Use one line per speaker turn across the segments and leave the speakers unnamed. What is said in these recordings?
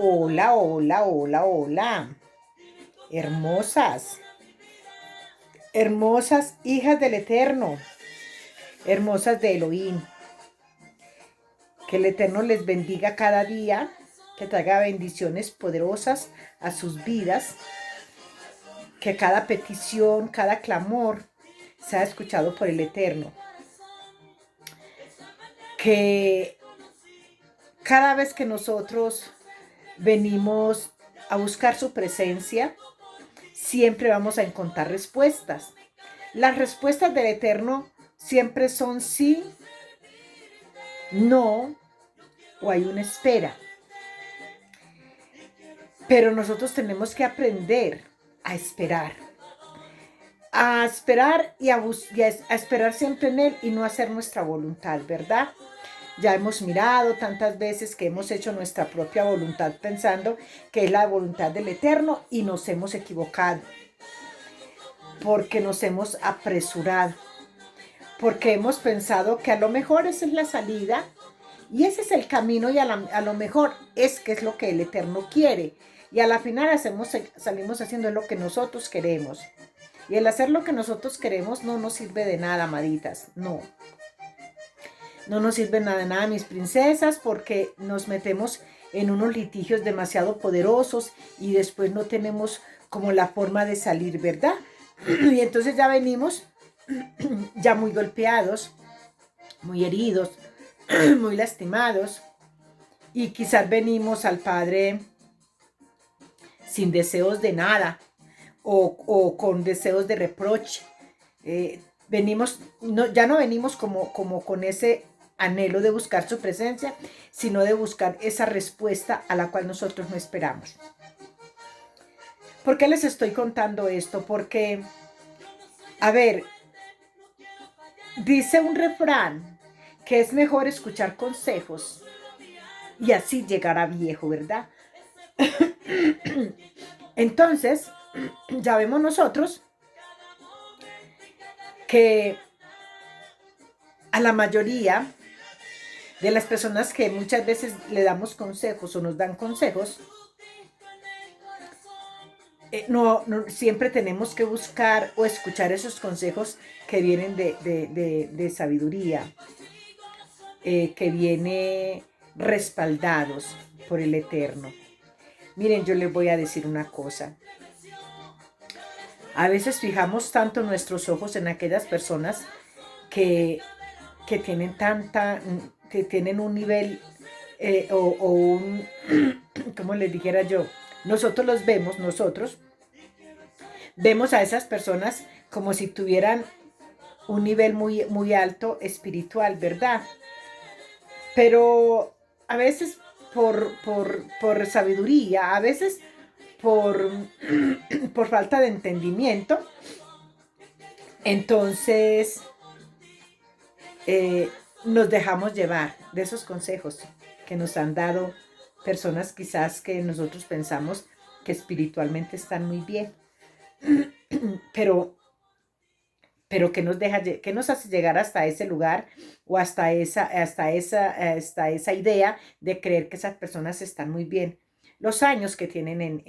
Hola, hola, hola, hola. Hermosas, hermosas hijas del Eterno, hermosas de Elohim. Que el Eterno les bendiga cada día, que traiga bendiciones poderosas a sus vidas, que cada petición, cada clamor sea escuchado por el Eterno. Que cada vez que nosotros venimos a buscar su presencia, siempre vamos a encontrar respuestas. Las respuestas del Eterno siempre son sí, no o hay una espera. Pero nosotros tenemos que aprender a esperar. A esperar a esperar siempre en Él y no hacer nuestra voluntad, ¿verdad? Ya hemos mirado tantas veces que hemos hecho nuestra propia voluntad pensando que es la voluntad del Eterno y nos hemos equivocado. Porque nos hemos apresurado. Porque hemos pensado que a lo mejor esa es la salida y ese es el camino y a lo mejor es que es lo que el Eterno quiere. Y a la final salimos haciendo lo que nosotros queremos. Y el hacer lo que nosotros queremos no nos sirve de nada, amaditas. No. No nos sirve de nada, mis princesas, porque nos metemos en unos litigios demasiado poderosos y después no tenemos como la forma de salir, ¿verdad? Y entonces ya venimos ya muy golpeados, muy heridos, muy lastimados. Y quizás venimos al Padre sin deseos de nada o con deseos de reproche. Venimos, no, ya no venimos como con ese anhelo de buscar su presencia, sino de buscar esa respuesta a la cual nosotros no esperamos. ¿Por qué les estoy contando esto? Porque, a ver, dice un refrán que es mejor escuchar consejos y así llegar a viejo, ¿verdad? Entonces, ya vemos nosotros que a la mayoría de las personas que muchas veces le damos consejos o nos dan consejos, no siempre tenemos que buscar o escuchar esos consejos que vienen de sabiduría, que vienen respaldados por el Eterno. Miren, yo les voy a decir una cosa. A veces fijamos tanto nuestros ojos en aquellas personas que, que tienen que tienen un nivel o un, como les dijera yo, nosotros vemos a esas personas como si tuvieran un nivel muy, muy alto espiritual, ¿verdad? Pero a veces por sabiduría, a veces por, por falta de entendimiento, entonces nos dejamos llevar de esos consejos que nos han dado personas quizás que nosotros pensamos que espiritualmente están muy bien, pero, pero que nos hace llegar hasta ese lugar o hasta esa idea de creer que esas personas están muy bien. Los años que tienen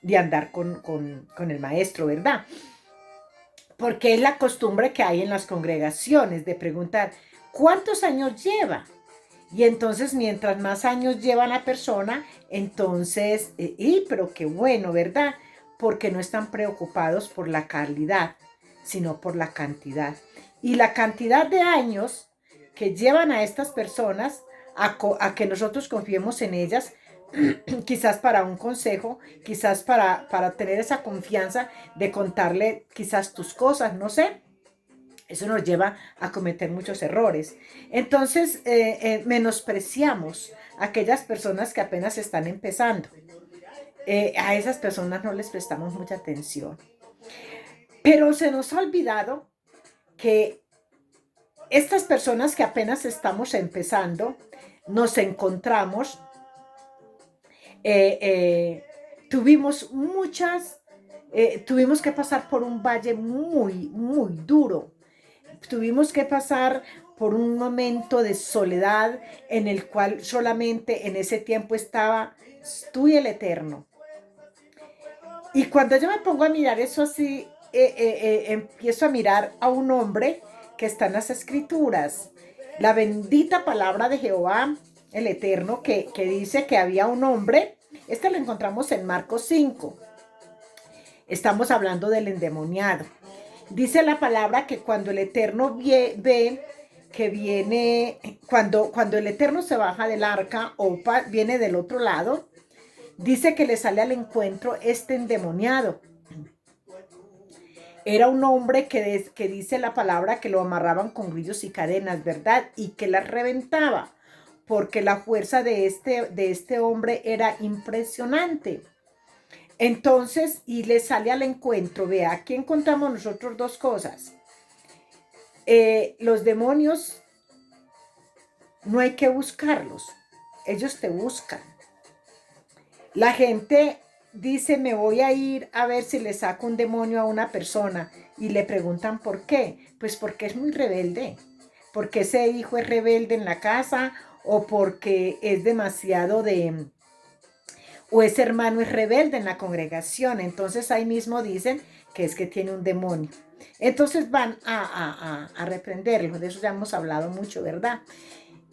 de andar con el maestro, ¿verdad? Porque es la costumbre que hay en las congregaciones de preguntar, ¿cuántos años lleva? Y entonces, mientras más años lleva la persona, entonces, pero qué bueno, ¿verdad? Porque no están preocupados por la calidad, sino por la cantidad. Y la cantidad de años que llevan a estas personas a que nosotros confiemos en ellas, quizás para un consejo, quizás para tener esa confianza de contarle quizás tus cosas, no sé. Eso nos lleva a cometer muchos errores. Entonces, menospreciamos a aquellas personas que apenas están empezando. A esas personas no les prestamos mucha atención. Pero se nos ha olvidado que estas personas que apenas estamos empezando, nos encontramos, eh, eh, tuvimos tuvimos que pasar por un valle muy, muy duro. Tuvimos que pasar por un momento de soledad en el cual solamente en ese tiempo estaba tú y el Eterno. Y cuando yo me pongo a mirar eso así, empiezo a mirar a un hombre que está en las Escrituras, la bendita palabra de Jehová, el Eterno, que dice que había un hombre. Este lo encontramos en Marcos 5. Estamos hablando del endemoniado. Dice la palabra que cuando el Eterno ve que viene, cuando el Eterno se baja del arca o viene del otro lado, dice que le sale al encuentro este endemoniado. Era un hombre que dice la palabra que lo amarraban con grillos y cadenas, ¿verdad? Y que las reventaba, porque la fuerza de este hombre era impresionante. Entonces, y le sale al encuentro. Vea, aquí encontramos nosotros dos cosas. Los demonios no hay que buscarlos, ellos te buscan. La gente dice, me voy a ir a ver si le saco un demonio a una persona, y le preguntan por qué. Pues porque es muy rebelde, porque ese hijo es rebelde en la casa, o porque es demasiado o ese hermano es rebelde en la congregación. Entonces ahí mismo dicen que es que tiene un demonio. Entonces van a reprenderlo. De eso ya hemos hablado mucho, ¿verdad?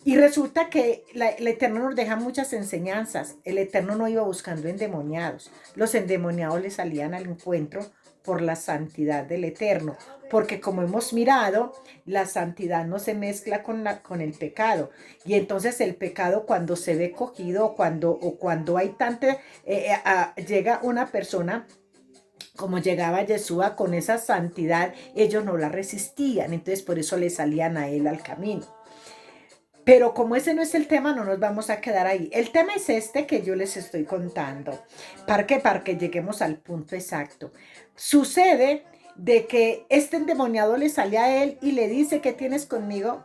Y resulta que el Eterno nos deja muchas enseñanzas. El Eterno no iba buscando endemoniados. Los endemoniados le salían al encuentro por la santidad del Eterno. Porque como hemos mirado, la santidad no se mezcla con el pecado. Y entonces el pecado, cuando se ve cogido o cuando hay tanta, llega una persona como llegaba Yeshua con esa santidad, ellos no la resistían. Entonces por eso le salían a él al camino. Pero como ese no es el tema, no nos vamos a quedar ahí. El tema es este que yo les estoy contando. Para que lleguemos al punto exacto. Sucede de que este endemoniado le sale a él y le dice, ¿qué tienes conmigo?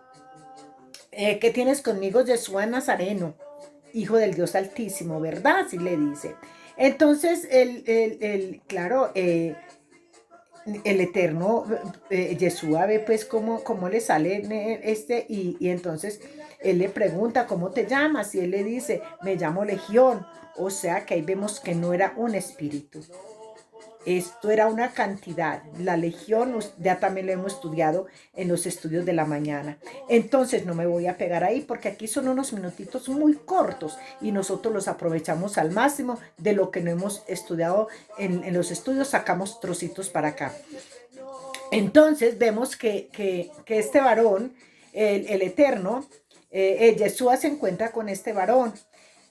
¿Qué tienes conmigo, Yeshua Nazareno, hijo del Dios Altísimo, ¿verdad? Así le dice. Entonces, claro, el Eterno, Yeshua ve pues cómo le sale y entonces él le pregunta, ¿cómo te llamas? Y él le dice, me llamo Legión. O sea que ahí vemos que no era un espíritu. Esto era una cantidad. La legión ya también lo hemos estudiado en los estudios de la mañana. Entonces no me voy a pegar ahí porque aquí son unos minutitos muy cortos y nosotros los aprovechamos al máximo. De lo que no hemos estudiado en los estudios, sacamos trocitos para acá. Entonces vemos que este varón, el Eterno, Yeshua se encuentra con este varón.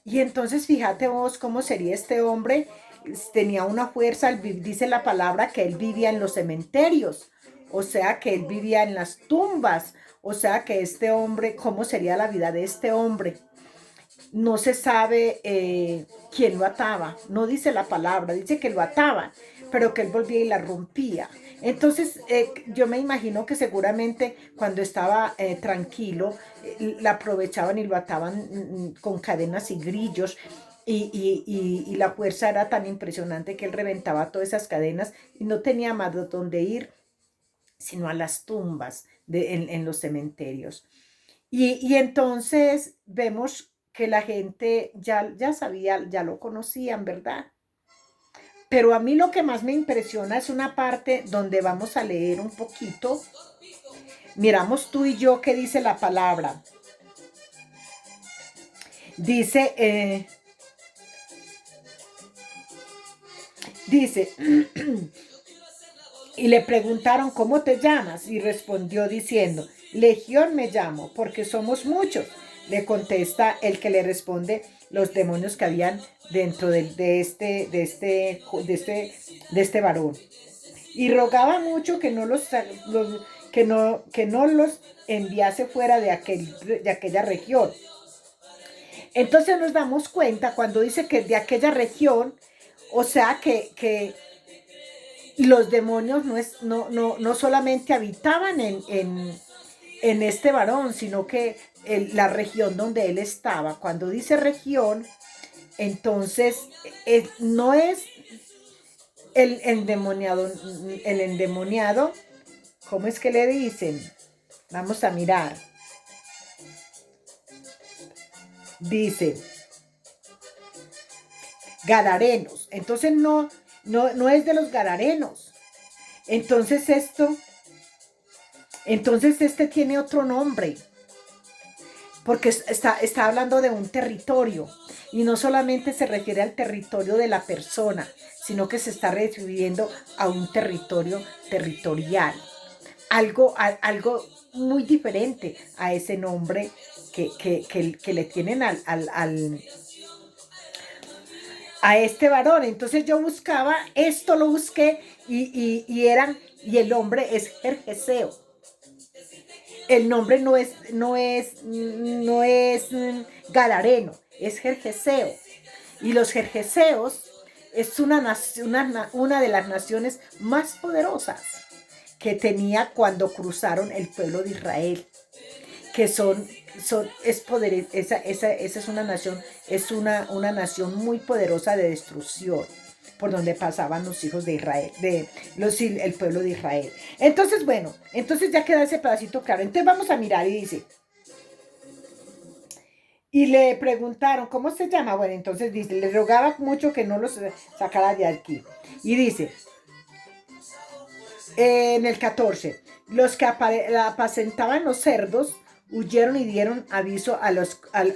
Y entonces fíjate vos cómo sería este hombre. Tenía una fuerza, dice la palabra que él vivía en los cementerios, o sea que él vivía en las tumbas, o sea que este hombre, ¿cómo sería la vida de este hombre? No se sabe quién lo ataba, no dice la palabra, dice que lo ataban, pero que él volvía y la rompía. Entonces yo me imagino que seguramente cuando estaba tranquilo, la aprovechaban y lo ataban con cadenas y grillos. Y la fuerza era tan impresionante que él reventaba todas esas cadenas y no tenía más de dónde ir, sino a las tumbas en los cementerios. Y entonces vemos que la gente ya sabía, ya lo conocían, ¿verdad? Pero a mí lo que más me impresiona es una parte donde vamos a leer un poquito. Miramos tú y yo qué dice la palabra. Dice, y le preguntaron, ¿cómo te llamas? Y respondió diciendo, Legión me llamo, porque somos muchos. Le contesta el que le responde los demonios que habían dentro de este varón. Y rogaba mucho que no los enviase fuera de aquella región. Entonces nos damos cuenta cuando dice que de aquella región, o sea que los demonios no solamente habitaban en este varón, sino que la región donde él estaba. Cuando dice región, entonces no es el endemoniado, ¿cómo es que le dicen? Vamos a mirar. Dice, gadarenos. Entonces no es de los gadarenos. Entonces este tiene otro nombre, porque está hablando de un territorio, y no solamente se refiere al territorio de la persona, sino que se está refiriendo a un territorio territorial, algo muy diferente a ese nombre que le tienen a este varón. Entonces yo buscaba, esto lo busqué, y el hombre es Jerjeseo. El nombre no es gadareno, es Jerjeseo. Y los jerjeseos es una de las naciones más poderosas que tenía cuando cruzaron el pueblo de Israel, que es poder, esa es una nación, es una nación muy poderosa de destrucción, por donde pasaban los hijos de Israel, el pueblo de Israel. Entonces, bueno, ya queda ese pedacito claro. Entonces vamos a mirar, y dice, y le preguntaron, ¿cómo se llama? Bueno, entonces dice, le rogaba mucho que no los sacara de aquí. Y dice, en el 14, los que apacentaban los cerdos huyeron y dieron aviso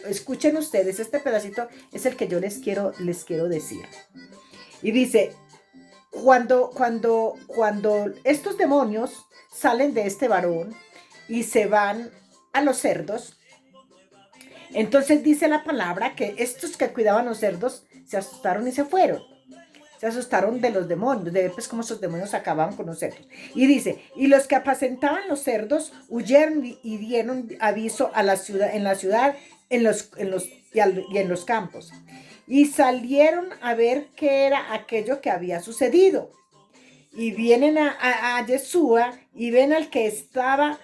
escuchen ustedes, este pedacito es el que yo les quiero decir. Y dice, cuando estos demonios salen de este varón y se van a los cerdos, entonces dice la palabra que estos que cuidaban los cerdos se asustaron y se fueron. Se asustaron de los demonios, de ver pues cómo esos demonios acababan con los cerdos. Y dice, y los que apacentaban los cerdos huyeron y dieron aviso a la ciudad, en la ciudad, y en los campos. Y salieron a ver qué era aquello que había sucedido. Y vienen a Yeshua y ven al que estaba,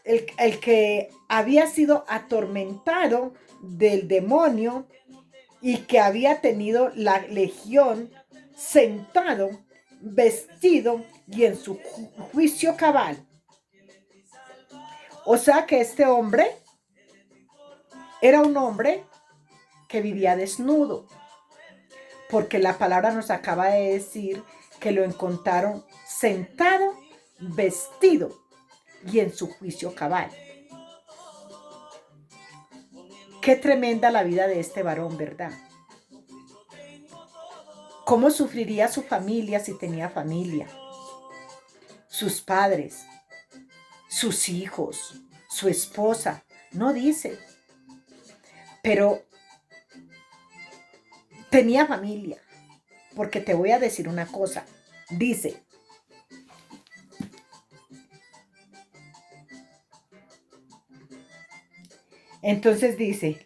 el que había sido atormentado del demonio y que había tenido la legión, sentado, vestido y en su juicio cabal. O sea que este hombre era un hombre que vivía desnudo, porque la palabra nos acaba de decir que lo encontraron sentado, vestido y en su juicio cabal. Qué tremenda la vida de este varón, ¿verdad? ¿Cómo sufriría su familia si tenía familia? Sus padres, sus hijos, su esposa, no dice, pero tenía familia, porque te voy a decir una cosa, dice, entonces dice,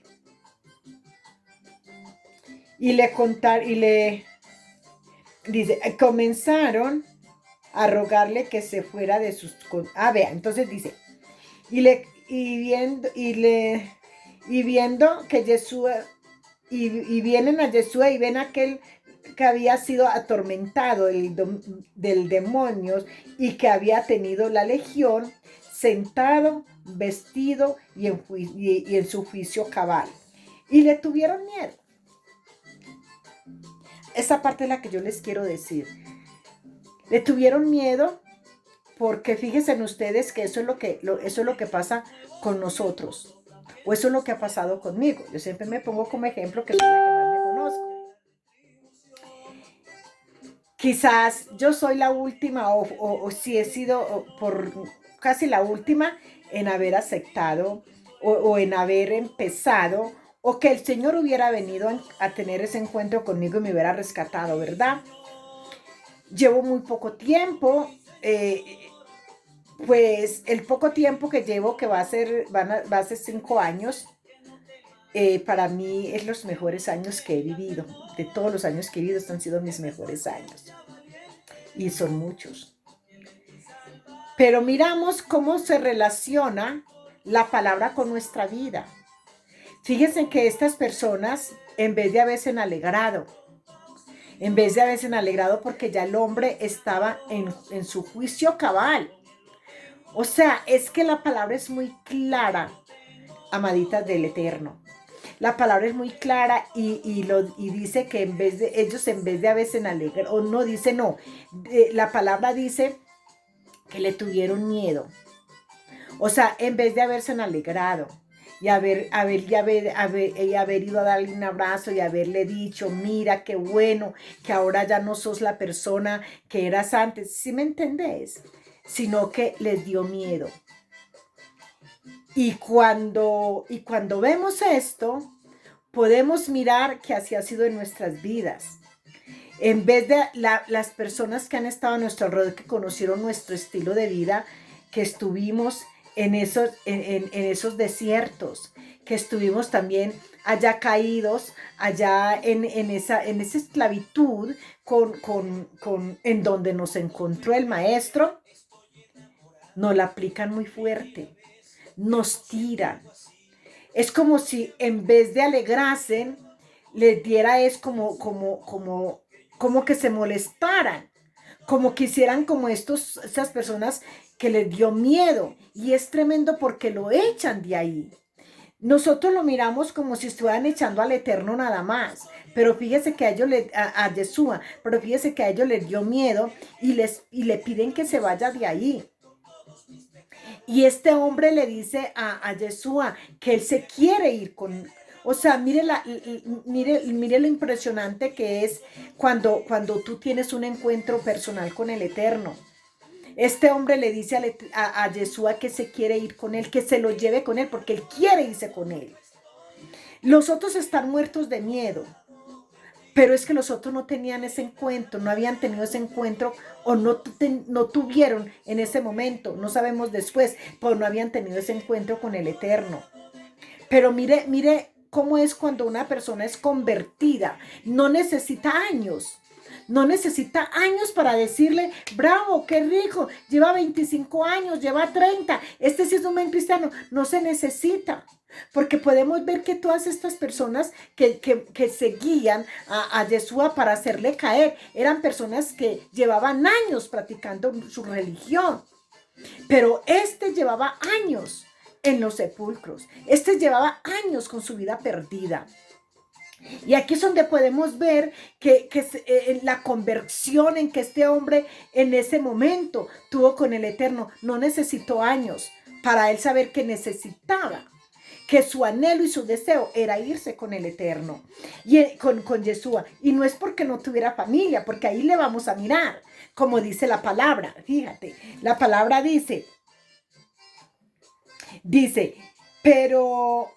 dice, comenzaron a rogarle que se fuera de sus... vea, entonces dice, viendo que Yeshua, y vienen a Yeshua y ven a aquel que había sido atormentado del demonio y que había tenido la legión, sentado, vestido y en su juicio cabal. Y le tuvieron miedo. Esa parte es la que yo les quiero decir. Le tuvieron miedo porque fíjense en ustedes que eso es lo que pasa con nosotros. O eso es lo que ha pasado conmigo. Yo siempre me pongo como ejemplo que soy la que más me conozco. Quizás yo soy la última o si he sido por casi la última en haber aceptado o en haber empezado o que el Señor hubiera venido a tener ese encuentro conmigo y me hubiera rescatado, ¿verdad? Llevo muy poco tiempo, pues el poco tiempo que llevo, que va a ser 5 años, para mí es los mejores años que he vivido. De todos los años que he vivido, estos han sido mis mejores años. Y son muchos. Pero miramos cómo se relaciona la palabra con nuestra vida. Fíjense que estas personas, en vez de haberse alegrado, porque ya el hombre estaba en su juicio cabal. O sea, es que la palabra es muy clara, amaditas del Eterno. La palabra es muy clara y dice que ellos en vez de haberse alegrado, o no dice no, la palabra dice que le tuvieron miedo. O sea, en vez de haberse alegrado y haber ido a darle un abrazo y haberle dicho, mira qué bueno, que ahora ya no sos la persona que eras antes, ¿sí me entendés? Sino que les dio miedo. Y cuando vemos esto, podemos mirar que así ha sido en nuestras vidas. En vez de las personas que han estado a nuestro alrededor, que conocieron nuestro estilo de vida, que estuvimos en esos desiertos, que estuvimos también allá caídos, allá en esa esclavitud en donde nos encontró el maestro, nos la aplican muy fuerte, nos tiran. Es como si en vez de alegrasen, les diera es como que se molestaran, como que hicieran como esas personas que les dio miedo. Y es tremendo porque lo echan de ahí. Nosotros lo miramos como si estuvieran echando al Eterno nada más, pero fíjese que a Yeshua, pero fíjese que a ellos les dio miedo y le piden que se vaya de ahí. Y este hombre le dice a Yeshua que él se quiere ir con... O sea, mire lo impresionante que es cuando tú tienes un encuentro personal con el Eterno. Este hombre le dice a Yeshua que se quiere ir con él, que se lo lleve con él, porque él quiere irse con él. Los otros están muertos de miedo. Pero es que los otros no tenían ese encuentro, no habían tenido ese encuentro o no tuvieron en ese momento, no sabemos después, pero no habían tenido ese encuentro con el Eterno. Pero mire cómo es cuando una persona es convertida, no necesita años. No necesita años para decirle, bravo, qué rico, lleva 25 años, lleva 30, este sí es un buen cristiano. No se necesita. Porque podemos ver que todas estas personas que seguían a Yeshua para hacerle caer, eran personas que llevaban años practicando su religión. Pero este llevaba años en los sepulcros. Este llevaba años con su vida perdida. Y aquí es donde podemos ver que la conversión en que este hombre en ese momento tuvo con el Eterno no necesitó años para él saber que necesitaba, que su anhelo y su deseo era irse con el Eterno y con Yeshua. Y no es porque no tuviera familia, porque ahí le vamos a mirar, como dice la palabra. Fíjate, la palabra dice, pero...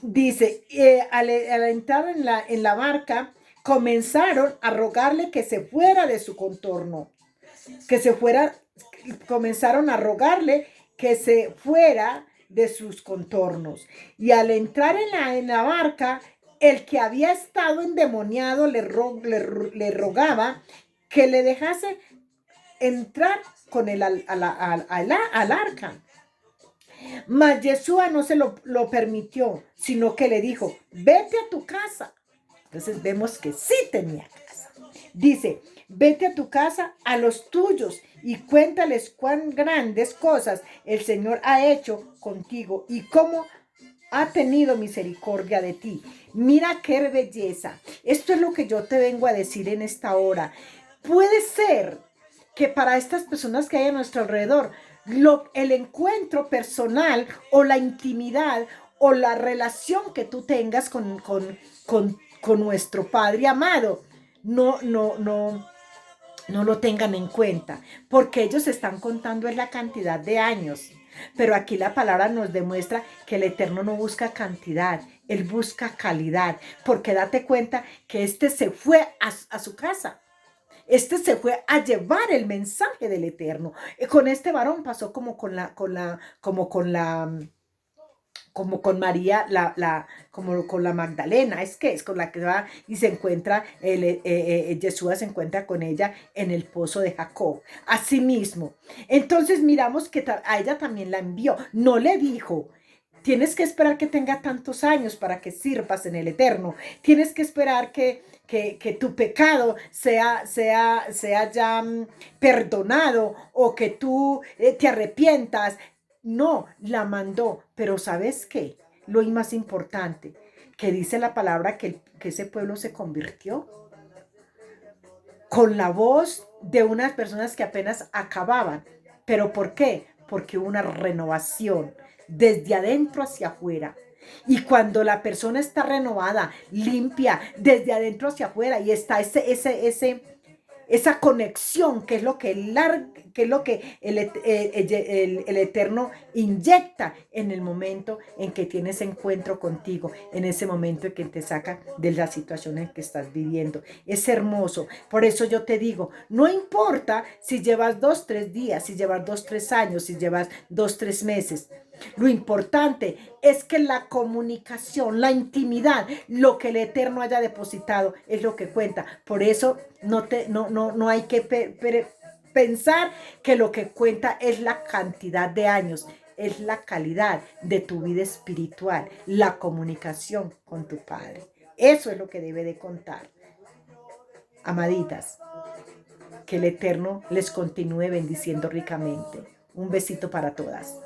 Dice, al entrar en la barca, comenzaron a rogarle que se fuera de su contorno, comenzaron a rogarle que se fuera de sus contornos. Y al entrar en la barca, el que había estado endemoniado le rogaba que le dejase entrar con él al arca. Mas Yeshua no se lo permitió, sino que le dijo, vete a tu casa. Entonces vemos que sí tenía casa. Dice, vete a tu casa, a los tuyos, y cuéntales cuán grandes cosas el Señor ha hecho contigo y cómo ha tenido misericordia de ti. Mira qué belleza. Esto es lo que yo te vengo a decir en esta hora. Puede ser que para estas personas que hay a nuestro alrededor, el encuentro personal o la intimidad o la relación que tú tengas con nuestro Padre amado no lo tengan en cuenta, porque ellos están contando en la cantidad de años. Pero aquí la palabra nos demuestra que el Eterno no busca cantidad, Él busca calidad, porque date cuenta que este se fue a su casa. Este se fue a llevar el mensaje del Eterno. Con este varón pasó como con María, como con la Magdalena, es con la que va y se encuentra, Yeshua se encuentra con ella en el pozo de Jacob. Asimismo, entonces miramos que a ella también la envió, no le dijo, tienes que esperar que tenga tantos años para que sirvas en el Eterno. Tienes que esperar que tu pecado sea ya perdonado o que tú te arrepientas. No, la mandó. Pero ¿sabes qué? lo más importante, que dice la palabra que ese pueblo se convirtió con la voz de unas personas que apenas acababan. ¿Pero por qué? Porque hubo una renovación desde adentro hacia afuera. Y cuando la persona está renovada, limpia, desde adentro hacia afuera, y está esa conexión, que es lo que, que, es lo que el Eterno inyecta en el momento en que tienes encuentro contigo, en ese momento en que te saca de la situación en que estás viviendo. Es hermoso. Por eso yo te digo, no importa si llevas 2, 3 días, si llevas 2, 3 años, si llevas 2, 3 meses. Lo importante es que la comunicación, la intimidad, lo que el Eterno haya depositado es lo que cuenta. Por eso no hay que pensar que lo que cuenta es la cantidad de años, es la calidad de tu vida espiritual, la comunicación con tu Padre. Eso es lo que debe de contar. Amaditas, que el Eterno les continúe bendiciendo ricamente. Un besito para todas.